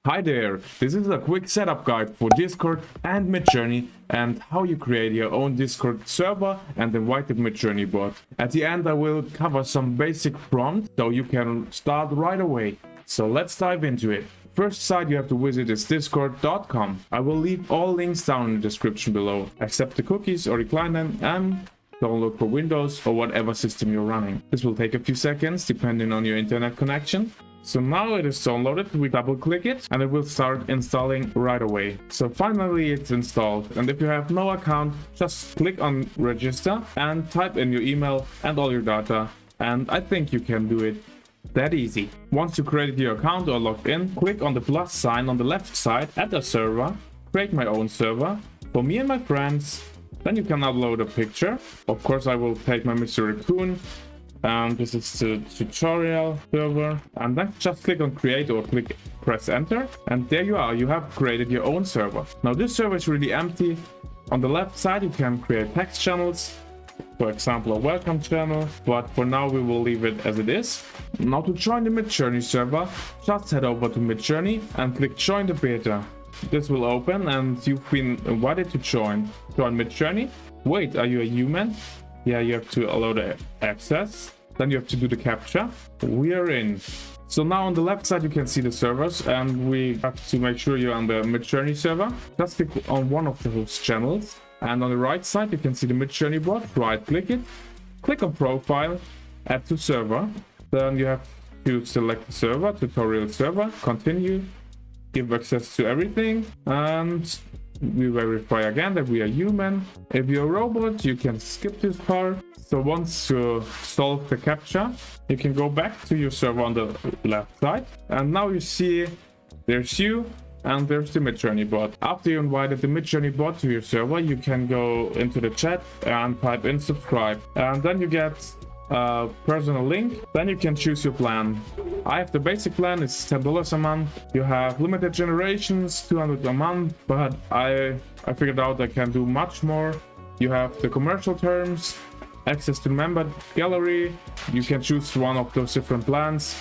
Hi there, this is a quick setup guide for Discord and Midjourney and how you create your own Discord server and invite the Midjourney bot. At the end I will cover some basic prompts so you can start right away. So let's dive into it. First site you have to visit is discord.com. I will leave all links down in the description below. Accept the cookies or decline them and download for Windows or whatever system you're running. This will take a few seconds depending on your internet connection. So now it is downloaded, we double click it and it will start installing right away. So finally it's installed, and if you have no account, just click on register and type in your email and all your data, and I think you can do it that easy. Once you created your account or logged in, click on the plus sign on the left side, add a server, create my own server for me and my friends. Then you can upload a picture. Of course I will take my MrRaccoon. This is the tutorial server, and then just click on create or press enter, and there you are, you have created your own server. Now this server is really empty. On the left side you can create text channels, for example a welcome channel, but for now we will leave it as it is. Now to join the Midjourney server, just head over to Midjourney and click join the beta. This will open and you've been invited to join Midjourney. Wait, are you a human? Yeah, you have to allow the access. Then you have to do the captcha. We are in. So now on the left side you can see the servers, and we have to make sure you're on the Midjourney server. Just click on one of those channels, and on the right side you can see the Midjourney bot. Right click it, click on profile, add to server. Then you have to select the server, tutorial server, continue, give access to everything, and we verify again that we are human. If you're a robot, you can skip this part. So once you solve the captcha, you can go back to your server on the left side. And now you see there's you and there's the Midjourney bot. After you invited the Midjourney bot to your server, you can go into the chat and type in subscribe. And then you get a personal link. Then you can choose your plan. I have the basic plan, it's $10 a month. You have limited generations, 200 a month, but I figured out I can do much more. You have the commercial terms, access to member gallery. You can choose one of those different plans.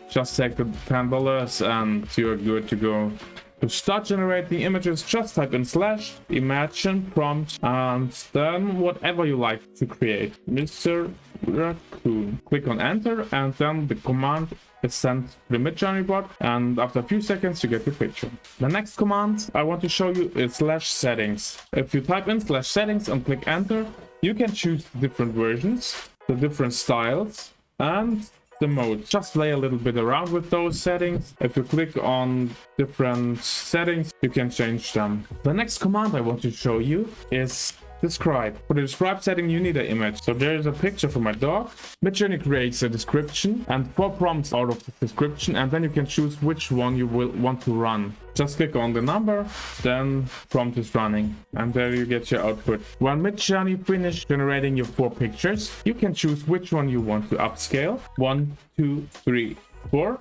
Just take the $10 and you're good to go. To start generating images, just type in / imagine prompt and then whatever you like to create. MrRaccoon. Click on enter and then the command is sent to the Midjourney bot, and after a few seconds you get your picture. The next command I want to show you is /settings. If you type in /settings and click enter, you can choose the different versions, the different styles and the mode. Just play a little bit around with those settings. If you click on different settings, you can change them. The next command I want to show you is describe. For the describe setting you need an image. So there is a picture for my dog. Midjourney creates a description and 4 prompts out of the description, and then you can choose which one you will want to run. Just click on the number, then prompt is running, and there you get your output. When Midjourney finished generating your 4 pictures, you can choose which one you want to upscale. 1, 2, 3, 4.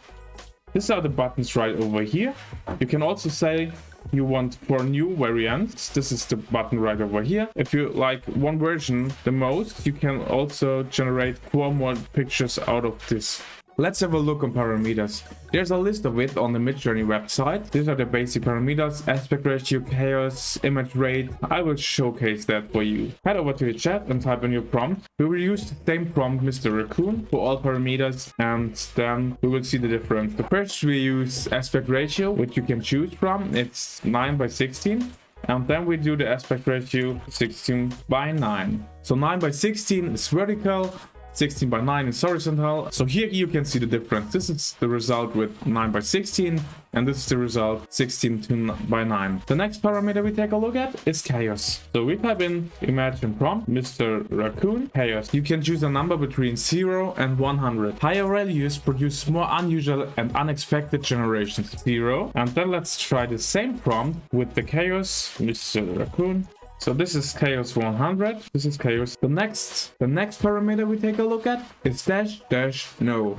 These are the buttons right over here. You can also say you want 4 new variants. This is the button right over here. If you like one version the most, you can also generate 4 more pictures out of this. Let's have a look on parameters. There's a list of it on the Midjourney website. These are the basic parameters: aspect ratio, chaos, image rate. I will showcase that for you. Head over to the chat and type in your prompt. We will use the same prompt, MrRaccoon, for all parameters, and then we will see the difference. The first we use aspect ratio, which you can choose from. It's 9:16. And then we do the aspect ratio 16:9. So 9:16 is vertical, 16:9 is horizontal. So here you can see the difference. This is the result with 9:16, and this is the result 16:9. The next parameter we take a look at is chaos. So we type in imagine prompt MrRaccoon chaos. You can choose a number between 0 and 100. Higher values produce more unusual and unexpected generations. 0. And then let's try the same prompt with the chaos MrRaccoon. So this is chaos 100. This is chaos. The next parameter we take a look at is -- no.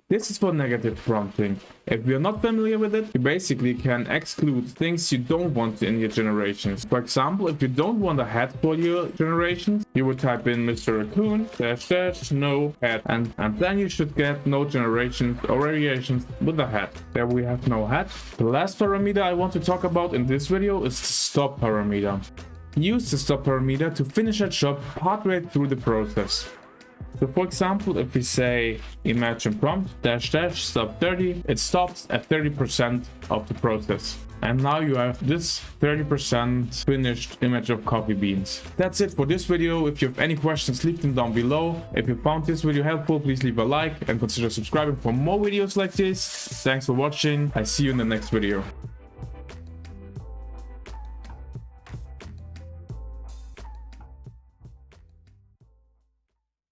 This is for negative prompting. If you're not familiar with it, you basically can exclude things you don't want in your generations. For example, if you don't want a hat for your generations, you would type in MrRaccoon -- no hat, and then you should get no generations or variations with a hat. There we have no hat. The last parameter I want to talk about in this video is the stop parameter. Use the stop parameter to finish a job partway through the process. So for example, if we say imagine prompt -- stop 30, it stops at 30% of the process. And now you have this 30% finished image of coffee beans. That's it for this video. If you have any questions, leave them down below. If you found this video helpful, please leave a like and consider subscribing for more videos like this. Thanks for watching. I see you in the next video.